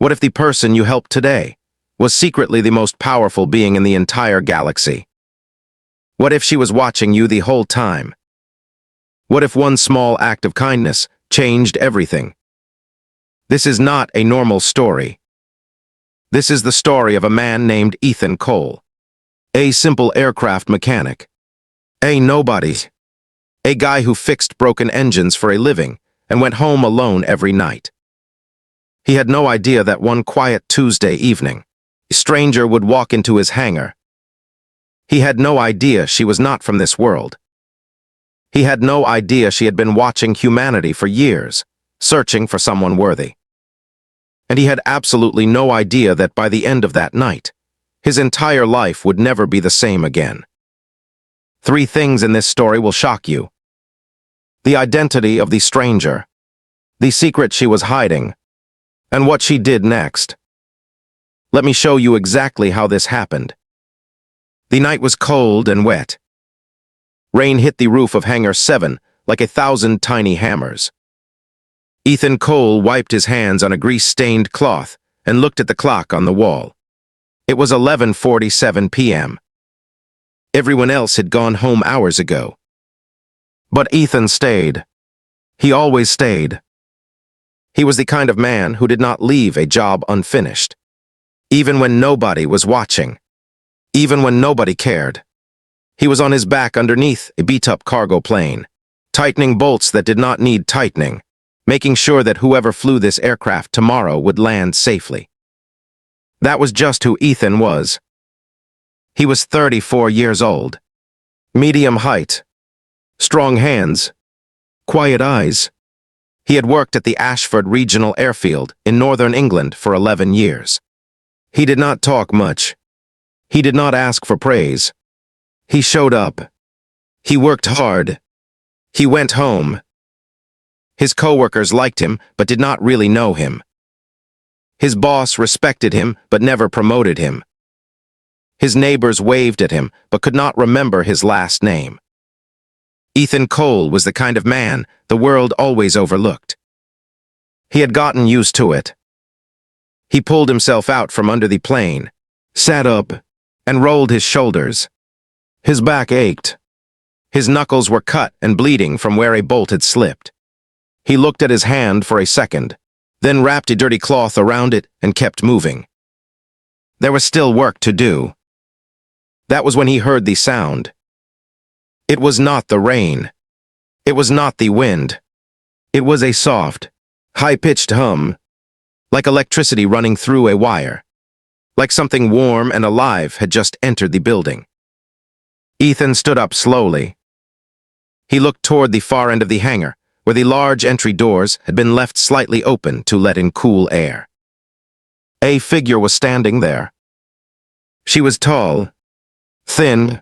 What if the person you helped today was secretly the most powerful being in the entire galaxy? What if she was watching you the whole time? What if one small act of kindness changed everything? This is not a normal story. This is the story of a man named Ethan Cole, a simple aircraft mechanic, a nobody, a guy who fixed broken engines for a living and went home alone every night. He had no idea that one quiet Tuesday evening, a stranger would walk into his hangar. He had no idea she was not from this world. He had no idea she had been watching humanity for years, searching for someone worthy. And he had absolutely no idea that by the end of that night, his entire life would never be the same again. 3 things in this story will shock you. The identity of the stranger, the secret she was hiding, and what she did next. Let me show you exactly how this happened. The night was cold and wet. Rain hit the roof of Hangar 7 like 1,000 tiny hammers. Ethan Cole wiped his hands on a grease-stained cloth and looked at the clock on the wall. It was 11:47 p.m. Everyone else had gone home hours ago. But Ethan stayed. He always stayed. He was the kind of man who did not leave a job unfinished. Even when nobody was watching. Even when nobody cared. He was on his back underneath a beat-up cargo plane, tightening bolts that did not need tightening, making sure that whoever flew this aircraft tomorrow would land safely. That was just who Ethan was. He was 34 years old, medium height, strong hands, quiet eyes. He had worked at the Ashford Regional Airfield in northern England for 11 years. He did not talk much. He did not ask for praise. He showed up. He worked hard. He went home. His coworkers liked him but did not really know him. His boss respected him but never promoted him. His neighbors waved at him but could not remember his last name. Ethan Cole was the kind of man the world always overlooked. He had gotten used to it. He pulled himself out from under the plane, sat up, and rolled his shoulders. His back ached. His knuckles were cut and bleeding from where a bolt had slipped. He looked at his hand for a second, then wrapped a dirty cloth around it and kept moving. There was still work to do. That was when he heard the sound. It was not the rain. It was not the wind. It was a soft, high-pitched hum, like electricity running through a wire, like something warm and alive had just entered the building. Ethan stood up slowly. He looked toward the far end of the hangar, where the large entry doors had been left slightly open to let in cool air. A figure was standing there. She was tall, thin,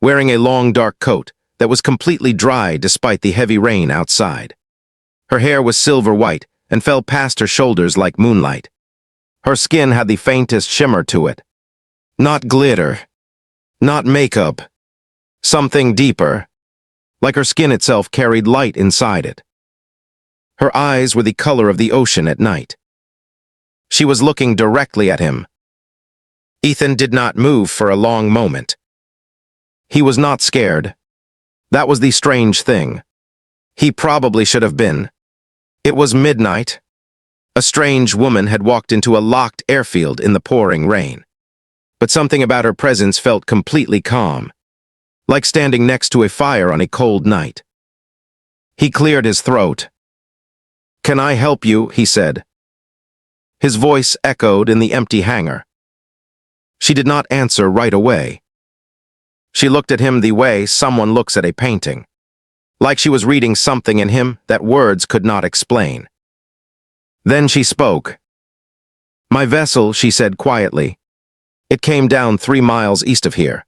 wearing a long dark coat that was completely dry despite the heavy rain outside. Her hair was silver white and fell past her shoulders like moonlight. Her skin had the faintest shimmer to it. Not glitter, not makeup, something deeper, like her skin itself carried light inside it. Her eyes were the color of the ocean at night. She was looking directly at him. Ethan did not move for a long moment. He was not scared. That was the strange thing. He probably should have been. It was midnight. A strange woman had walked into a locked airfield in the pouring rain. But something about her presence felt completely calm, like standing next to a fire on a cold night. He cleared his throat. "Can I help you?" he said. His voice echoed in the empty hangar. She did not answer right away. She looked at him the way someone looks at a painting, like she was reading something in him that words could not explain. Then she spoke. "My vessel," she said quietly. "It came down 3 miles east of here,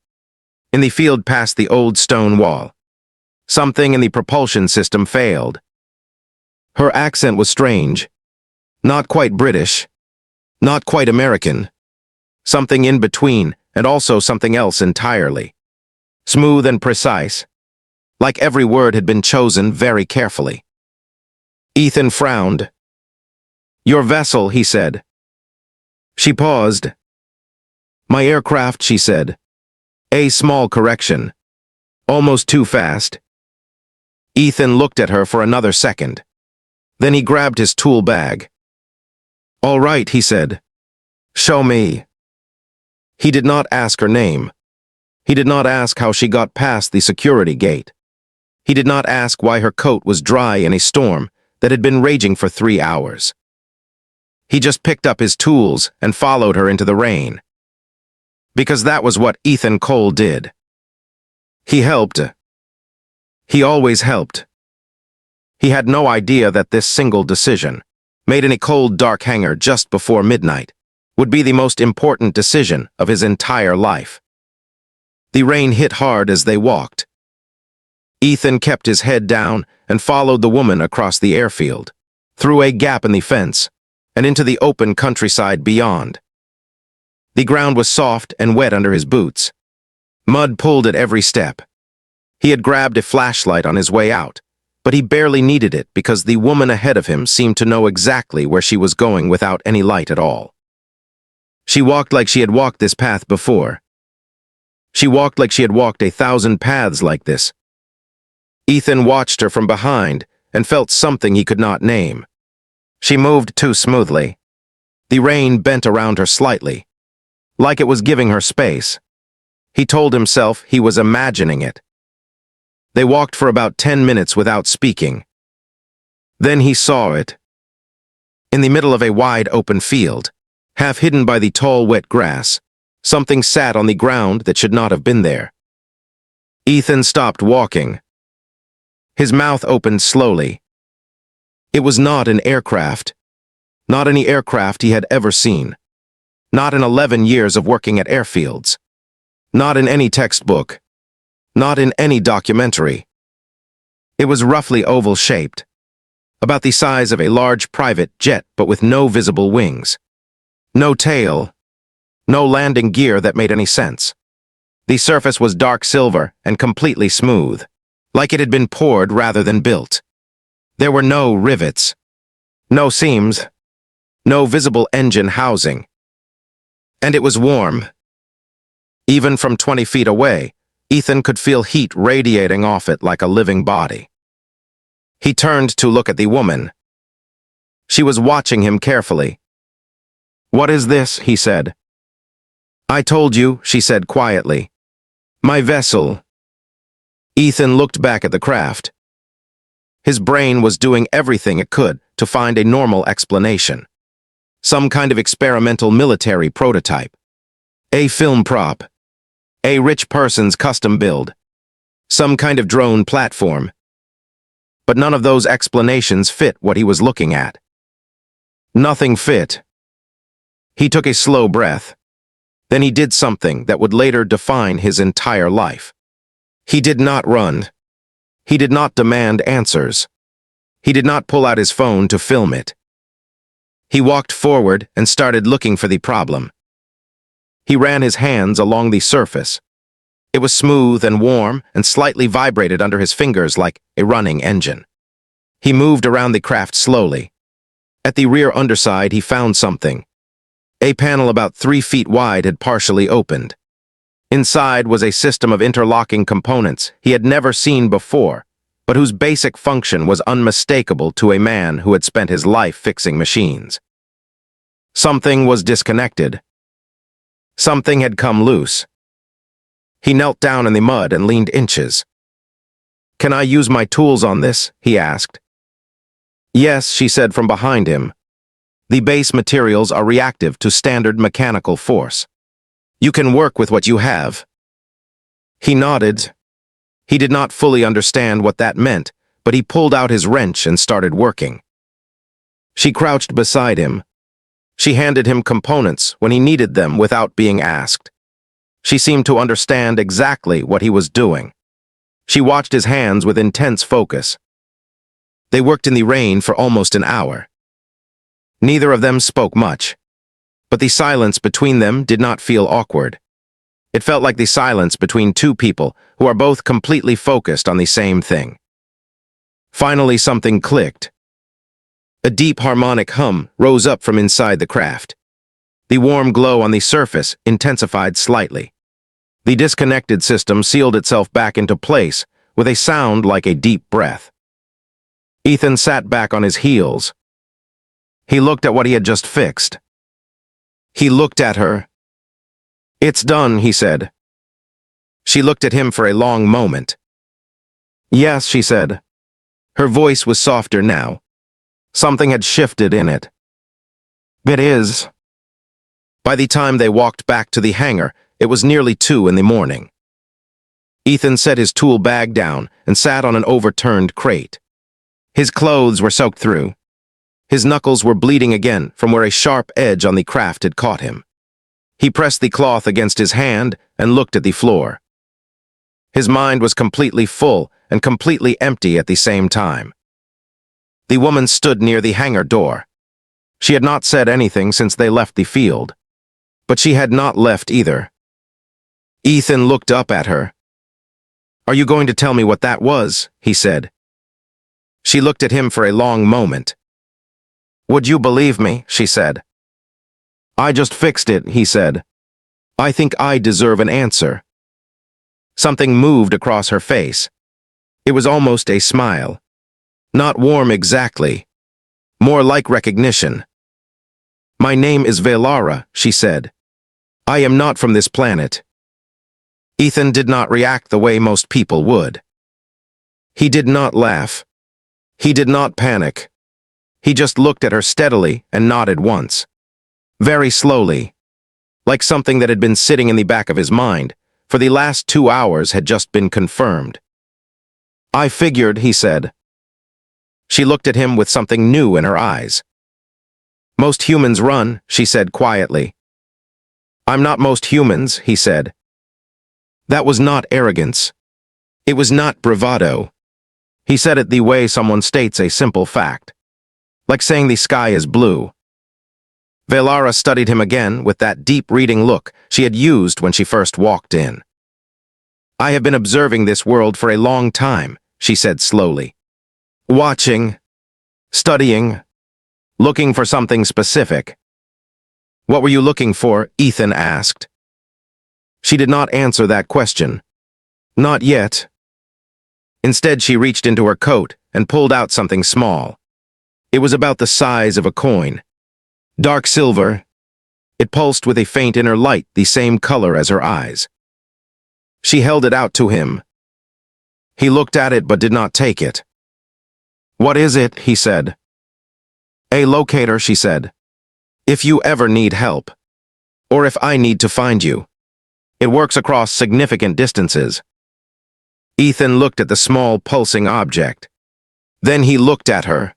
in the field past the old stone wall. Something in the propulsion system failed." Her accent was strange. Not quite British, not quite American. Something in between, and also something else entirely. Smooth and precise, like every word had been chosen very carefully. Ethan frowned. "Your vessel," he said. She paused. My aircraft, she said. A small correction. Almost too fast. Ethan looked at her for another second. Then he grabbed his tool bag. All right, he said. Show me. He did not ask her name. He did not ask how she got past the security gate. He did not ask why her coat was dry in a storm that had been raging for 3 hours. He just picked up his tools and followed her into the rain. Because that was what Ethan Cole did. He helped. He always helped. He had no idea that this single decision, made in a cold, dark hangar just before midnight, would be the most important decision of his entire life. The rain hit hard as they walked. Ethan kept his head down and followed the woman across the airfield, through a gap in the fence, and into the open countryside beyond. The ground was soft and wet under his boots. Mud pulled at every step. He had grabbed a flashlight on his way out, but he barely needed it because the woman ahead of him seemed to know exactly where she was going without any light at all. She walked like she had walked this path before. She walked like she had walked 1,000 paths like this. Ethan watched her from behind and felt something he could not name. She moved too smoothly. The rain bent around her slightly, like it was giving her space. He told himself he was imagining it. They walked for about 10 minutes without speaking. Then he saw it. In the middle of a wide open field, half hidden by the tall wet grass, something sat on the ground that should not have been there. Ethan stopped walking. His mouth opened slowly. It was not an aircraft. Not any aircraft he had ever seen. Not in 11 years of working at airfields. Not in any textbook. Not in any documentary. It was roughly oval-shaped, about the size of a large private jet but with no visible wings. No tail. No landing gear that made any sense. The surface was dark silver and completely smooth, like it had been poured rather than built. There were no rivets, no seams, no visible engine housing. And it was warm. Even from 20 feet away, Ethan could feel heat radiating off it like a living body. He turned to look at the woman. She was watching him carefully. What is this? He said. I told you, she said quietly. My vessel. Ethan looked back at the craft. His brain was doing everything it could to find a normal explanation. Some kind of experimental military prototype. A film prop. A rich person's custom build. Some kind of drone platform. But none of those explanations fit what he was looking at. Nothing fit. He took a slow breath. Then he did something that would later define his entire life. He did not run. He did not demand answers. He did not pull out his phone to film it. He walked forward and started looking for the problem. He ran his hands along the surface. It was smooth and warm and slightly vibrated under his fingers like a running engine. He moved around the craft slowly. At the rear underside, he found something. A panel about 3 feet wide had partially opened. Inside was a system of interlocking components he had never seen before, but whose basic function was unmistakable to a man who had spent his life fixing machines. Something was disconnected. Something had come loose. He knelt down in the mud and leaned inches. Can I use my tools on this? He asked. Yes, she said from behind him. The base materials are reactive to standard mechanical force. You can work with what you have. He nodded. He did not fully understand what that meant, but he pulled out his wrench and started working. She crouched beside him. She handed him components when he needed them without being asked. She seemed to understand exactly what he was doing. She watched his hands with intense focus. They worked in the rain for almost an hour. Neither of them spoke much, but the silence between them did not feel awkward. It felt like the silence between two people who are both completely focused on the same thing. Finally, something clicked. A deep harmonic hum rose up from inside the craft. The warm glow on the surface intensified slightly. The disconnected system sealed itself back into place with a sound like a deep breath. Ethan sat back on his heels. He looked at what he had just fixed. He looked at her. "It's done," he said. She looked at him for a long moment. "Yes," she said. Her voice was softer now. Something had shifted in it. "It is." By the time they walked back to the hangar, it was nearly 2 in the morning. Ethan set his tool bag down and sat on an overturned crate. His clothes were soaked through. His knuckles were bleeding again from where a sharp edge on the craft had caught him. He pressed the cloth against his hand and looked at the floor. His mind was completely full and completely empty at the same time. The woman stood near the hangar door. She had not said anything since they left the field. But she had not left either. Ethan looked up at her. "Are you going to tell me what that was?" he said. She looked at him for a long moment. "Would you believe me?" she said. "I just fixed it," he said. "I think I deserve an answer." Something moved across her face. It was almost a smile. Not warm exactly. More like recognition. "My name is Velara," she said. "I am not from this planet." Ethan did not react the way most people would. He did not laugh. He did not panic. He just looked at her steadily and nodded once. Very slowly. Like something that had been sitting in the back of his mind for the last 2 hours had just been confirmed. "I figured," he said. She looked at him with something new in her eyes. "Most humans run," she said quietly. "I'm not most humans," he said. That was not arrogance. It was not bravado. He said it the way someone states a simple fact. Like saying the sky is blue. Velara studied him again with that deep reading look she had used when she first walked in. "I have been observing this world for a long time," she said slowly. "Watching, studying, looking for something specific." "What were you looking for?" Ethan asked. She did not answer that question. Not yet. Instead, she reached into her coat and pulled out something small. It was about the size of a coin. Dark silver. It pulsed with a faint inner light, the same color as her eyes. She held it out to him. He looked at it but did not take it. "What is it?" he said. "A locator," she said. "If you ever need help. Or if I need to find you. It works across significant distances." Ethan looked at the small, pulsing object. Then he looked at her.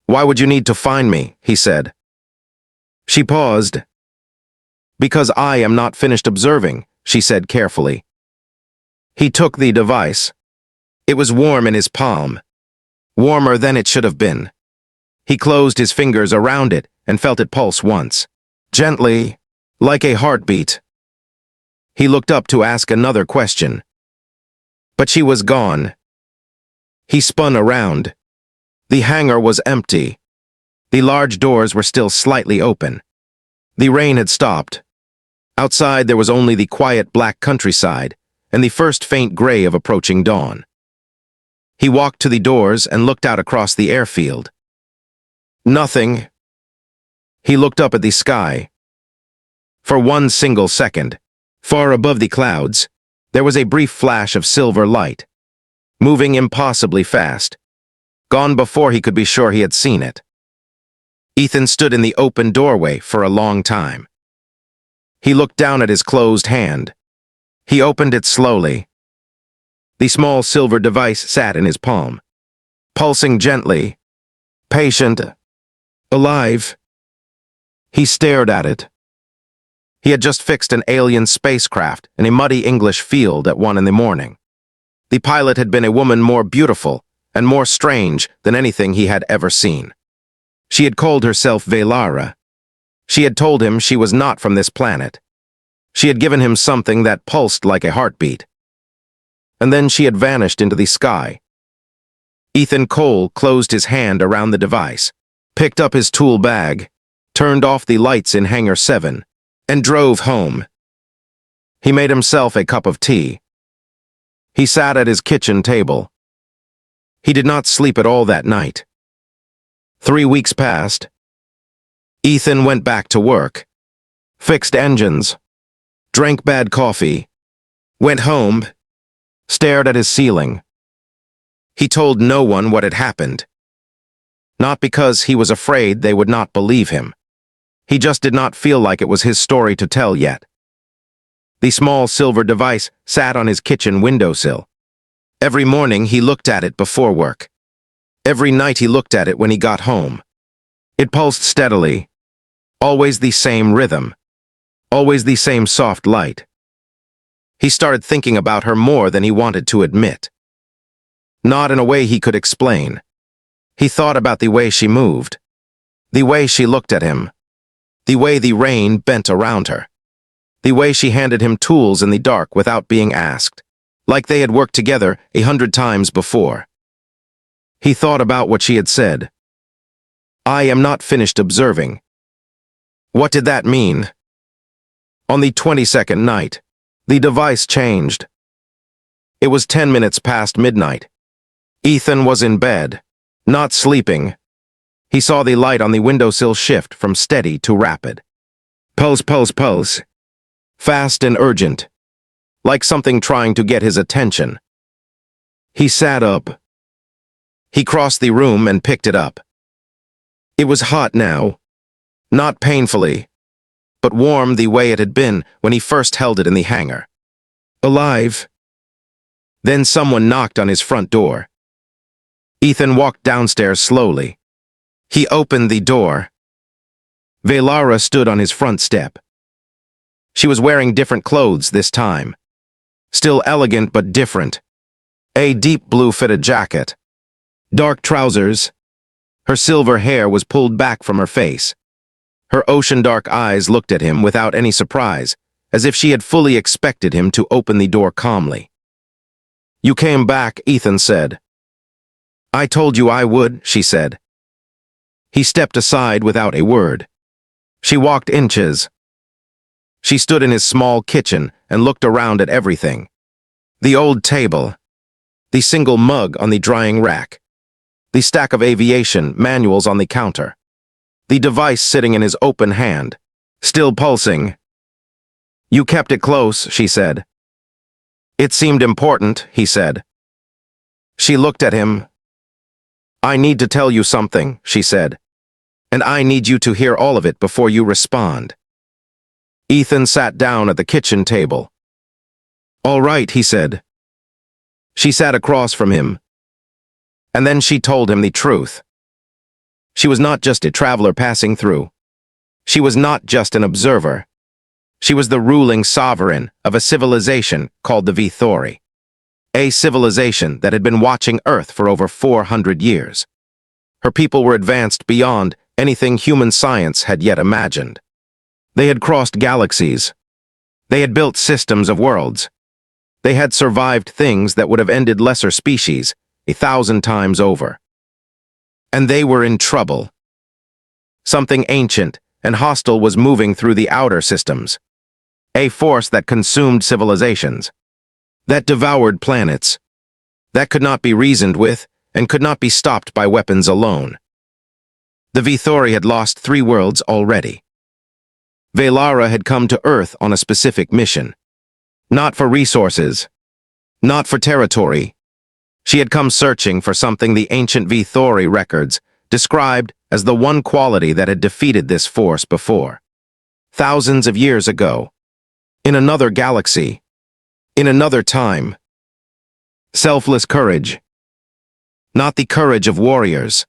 "Why would you need to find me?" he said. She paused. "Because I am not finished observing," she said carefully. He took the device. It was warm in his palm. Warmer than it should have been. He closed his fingers around it and felt it pulse once. Gently, like a heartbeat. He looked up to ask another question. But she was gone. He spun around. The hangar was empty. The large doors were still slightly open. The rain had stopped. Outside there was only the quiet black countryside and the first faint gray of approaching dawn. He walked to the doors and looked out across the airfield. Nothing. He looked up at the sky. For one single second, far above the clouds, there was a brief flash of silver light, moving impossibly fast, gone before he could be sure he had seen it. Ethan stood in the open doorway for a long time. He looked down at his closed hand. He opened it slowly. The small silver device sat in his palm, pulsing gently, patient, alive. He stared at it. He had just fixed an alien spacecraft in a muddy English field at 1 in the morning. The pilot had been a woman more beautiful and more strange than anything he had ever seen. She had called herself Velara. She had told him she was not from this planet. She had given him something that pulsed like a heartbeat. And then she had vanished into the sky. Ethan Cole closed his hand around the device, picked up his tool bag, turned off the lights in Hangar 7, and drove home. He made himself a cup of tea. He sat at his kitchen table. He did not sleep at all that night. 3 weeks passed. Ethan went back to work, fixed engines, drank bad coffee, went home, stared at his ceiling. He told no one what had happened. Not because he was afraid they would not believe him. He just did not feel like it was his story to tell yet. The small silver device sat on his kitchen windowsill. Every morning he looked at it before work. Every night he looked at it when he got home. It pulsed steadily. Always the same rhythm. Always the same soft light. He started thinking about her more than he wanted to admit. Not in a way he could explain. He thought about the way she moved. The way she looked at him. The way the rain bent around her. The way she handed him tools in the dark without being asked, like they had worked together 100 times before. He thought about what she had said. "I am not finished observing." What did that mean? On the 22nd night, the device changed. It was 10 minutes past midnight. Ethan was in bed, not sleeping. He saw the light on the windowsill shift from steady to rapid. Pulse, pulse, pulse. Fast and urgent, like something trying to get his attention. He sat up. He crossed the room and picked it up. It was hot now, not painfully, but warm the way it had been when he first held it in the hangar. Alive. Then someone knocked on his front door. Ethan walked downstairs slowly. He opened the door. Velara stood on his front step. She was wearing different clothes this time. Still elegant but different. A deep blue fitted jacket. Dark trousers. Her silver hair was pulled back from her face. Her ocean-dark eyes looked at him without any surprise, as if she had fully expected him to open the door calmly. "You came back," Ethan said. "I told you I would," she said. He stepped aside without a word. She walked inches. She stood in his small kitchen and looked around at everything. The old table. The single mug on the drying rack. The stack of aviation manuals on the counter. The device sitting in his open hand, still pulsing. "You kept it close," she said. "It seemed important," he said. She looked at him. "I need to tell you something," she said. "And I need you to hear all of it before you respond." Ethan sat down at the kitchen table. "All right," he said. She sat across from him. And then she told him the truth. She was not just a traveler passing through. She was not just an observer. She was the ruling sovereign of a civilization called the Vithori. A civilization that had been watching Earth for over 400 years. Her people were advanced beyond anything human science had yet imagined. They had crossed galaxies. They had built systems of worlds. They had survived things that would have ended lesser species 1,000 times over. And they were in trouble. Something ancient and hostile was moving through the outer systems. A force that consumed civilizations. That devoured planets. That could not be reasoned with and could not be stopped by weapons alone. The Vithori had lost 3 worlds already. Velara had come to Earth on a specific mission. Not for resources. Not for territory. She had come searching for something the ancient Vithori records described as the one quality that had defeated this force before. Thousands of years ago. In another galaxy. In another time. Selfless courage. Not the courage of warriors.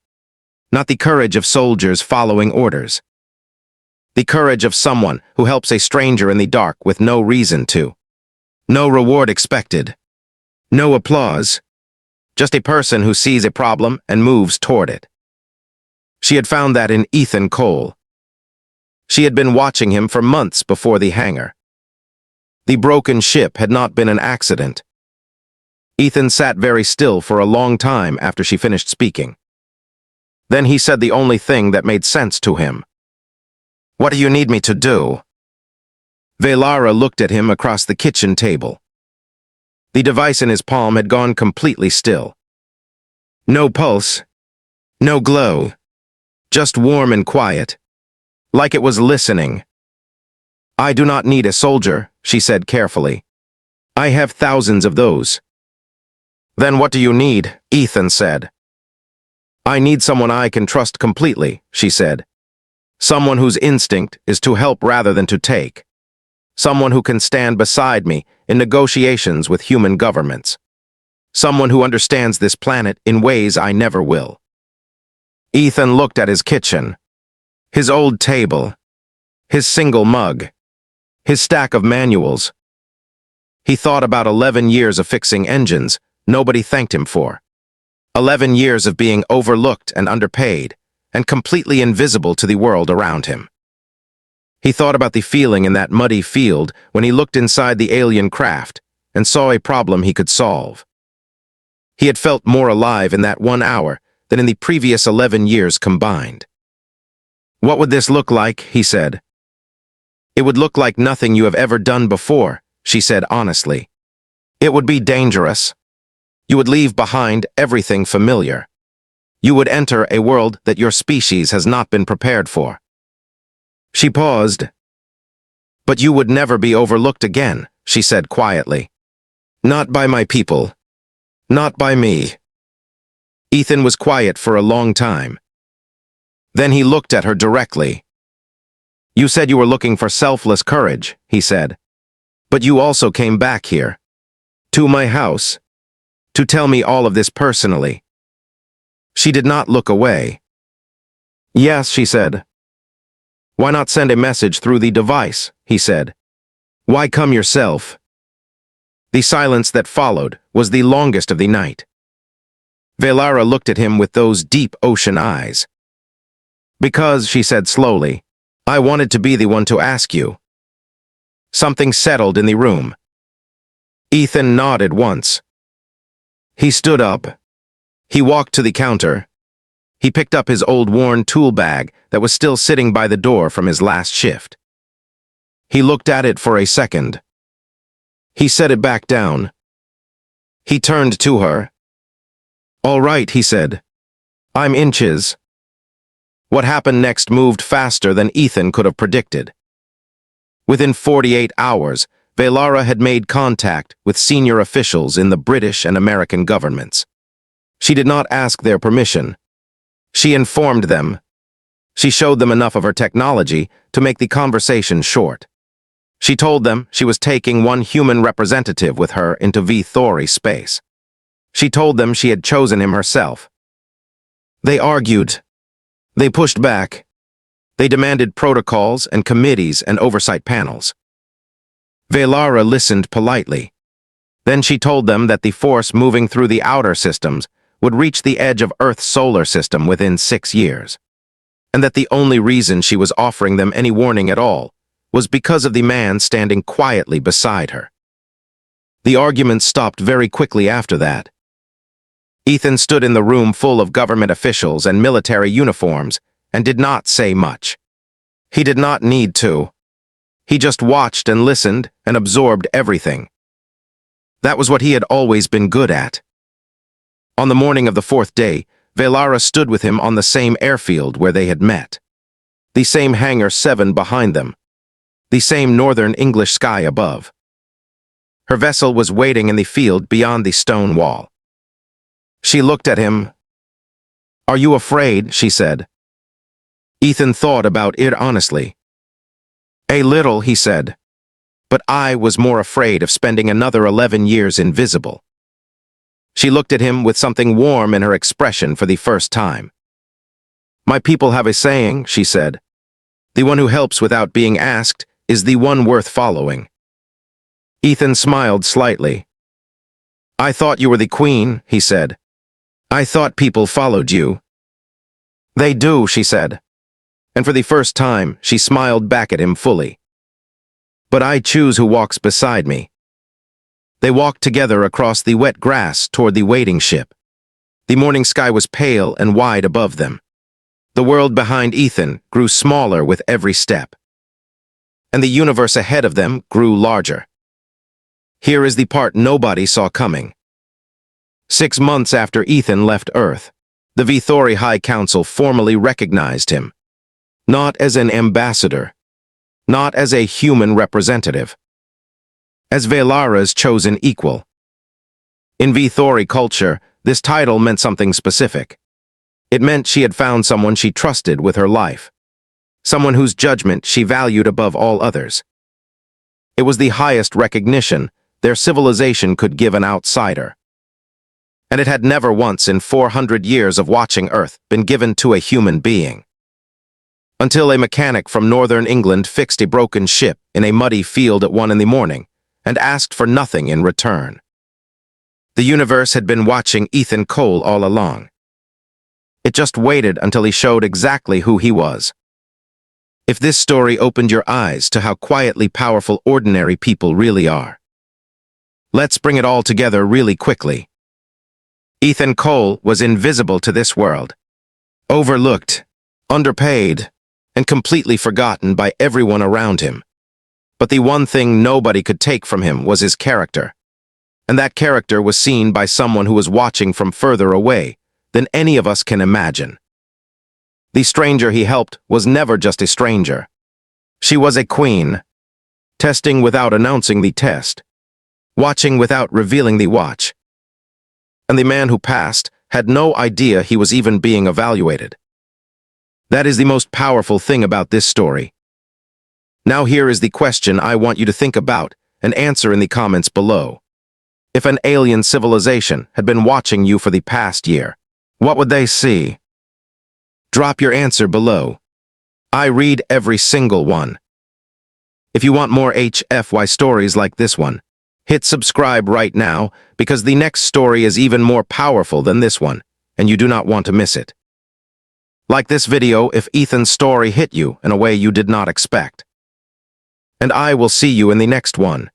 Not the courage of soldiers following orders. The courage of someone who helps a stranger in the dark with no reason to. No reward expected. No applause. Just a person who sees a problem and moves toward it. She had found that in Ethan Cole. She had been watching him for months before the hangar. The broken ship had not been an accident. Ethan sat very still for a long time after she finished speaking. Then he said the only thing that made sense to him. What do you need me to do? Velara looked at him across the kitchen table. The device in his palm had gone completely still. No pulse, no glow, just warm and quiet, like it was listening. I do not need a soldier, she said carefully. I have thousands of those. Then what do you need? Ethan said. I need someone I can trust completely, she said. Someone whose instinct is to help rather than to take. Someone who can stand beside me in negotiations with human governments. Someone who understands this planet in ways I never will. Ethan looked at his kitchen, his old table, his single mug, his stack of manuals. He thought about 11 years of fixing engines nobody thanked him for. 11 years of being overlooked and underpaid, and completely invisible to the world around him. He thought about the feeling in that muddy field when he looked inside the alien craft and saw a problem he could solve. He had felt more alive in that 1 hour than in the previous 11 years combined. What would this look like? He said. It would look like nothing you have ever done before, she said honestly. It would be dangerous. You would leave behind everything familiar. You would enter a world that your species has not been prepared for. She paused. But you would never be overlooked again, she said quietly. Not by my people. Not by me. Ethan was quiet for a long time. Then he looked at her directly. You said you were looking for selfless courage, he said. But you also came back here. To my house. To tell me all of this personally. She did not look away. Yes, she said. Why not send a message through the device, he said. Why come yourself? The silence that followed was the longest of the night. Velara looked at him with those deep ocean eyes. Because, she said slowly, I wanted to be the one to ask you. Something settled in the room. Ethan nodded once. He stood up. He walked to the counter. He picked up his old worn tool bag that was still sitting by the door from his last shift. He looked at it for a second. He set it back down. He turned to her. All right, he said. I'm inches. What happened next moved faster than Ethan could have predicted. Within 48 hours, Velara had made contact with senior officials in the British and American governments. She did not ask their permission. She informed them. She showed them enough of her technology to make the conversation short. She told them she was taking one human representative with her into V-Thori space. She told them she had chosen him herself. They argued. They pushed back. They demanded protocols and committees and oversight panels. Velara listened politely. Then she told them that the force moving through the outer systems would reach the edge of Earth's solar system within 6 years, and that the only reason she was offering them any warning at all was because of the man standing quietly beside her. The argument stopped very quickly after that. Ethan stood in the room full of government officials and military uniforms and did not say much. He did not need to. He just watched and listened and absorbed everything. That was what he had always been good at. On the morning of the 4th day, Velara stood with him on the same airfield where they had met. The same Hangar 7 behind them. The same northern English sky above. Her vessel was waiting in the field beyond the stone wall. She looked at him. Are you afraid? She said. Ethan thought about it honestly. A little, he said. But I was more afraid of spending another 11 years invisible. She looked at him with something warm in her expression for the first time. My people have a saying, she said. The one who helps without being asked is the one worth following. Ethan smiled slightly. I thought you were the queen, he said. I thought people followed you. They do, she said. And for the first time, she smiled back at him fully. But I choose who walks beside me. They walked together across the wet grass toward the waiting ship. The morning sky was pale and wide above them. The world behind Ethan grew smaller with every step, and the universe ahead of them grew larger. Here is the part nobody saw coming. 6 months after Ethan left Earth, the Vithori High Council formally recognized him, not as an ambassador, not as a human representative, as Velara's chosen equal. In Vithori culture, this title meant something specific. It meant she had found someone she trusted with her life, someone whose judgment she valued above all others. It was the highest recognition their civilization could give an outsider. And it had never once in 400 years of watching Earth been given to a human being. Until a mechanic from northern England fixed a broken ship in a muddy field at 1 in the morning and asked for nothing in return. The universe had been watching Ethan Cole all along. It just waited until he showed exactly who he was. If this story opened your eyes to how quietly powerful ordinary people really are. Let's bring it all together really quickly. Ethan Cole was invisible to this world, overlooked, underpaid, and completely forgotten by everyone around him. But the one thing nobody could take from him was his character. And that character was seen by someone who was watching from further away than any of us can imagine. The stranger he helped was never just a stranger. She was a queen, testing without announcing the test, watching without revealing the watch. And the man who passed had no idea he was even being evaluated. That is the most powerful thing about this story. Now here is the question I want you to think about and answer in the comments below. If an alien civilization had been watching you for the past year, what would they see? Drop your answer below. I read every single one. If you want more HFY stories like this one, hit subscribe right now because the next story is even more powerful than this one, and you do not want to miss it. Like this video if Ethan's story hit you in a way you did not expect. And I will see you in the next one.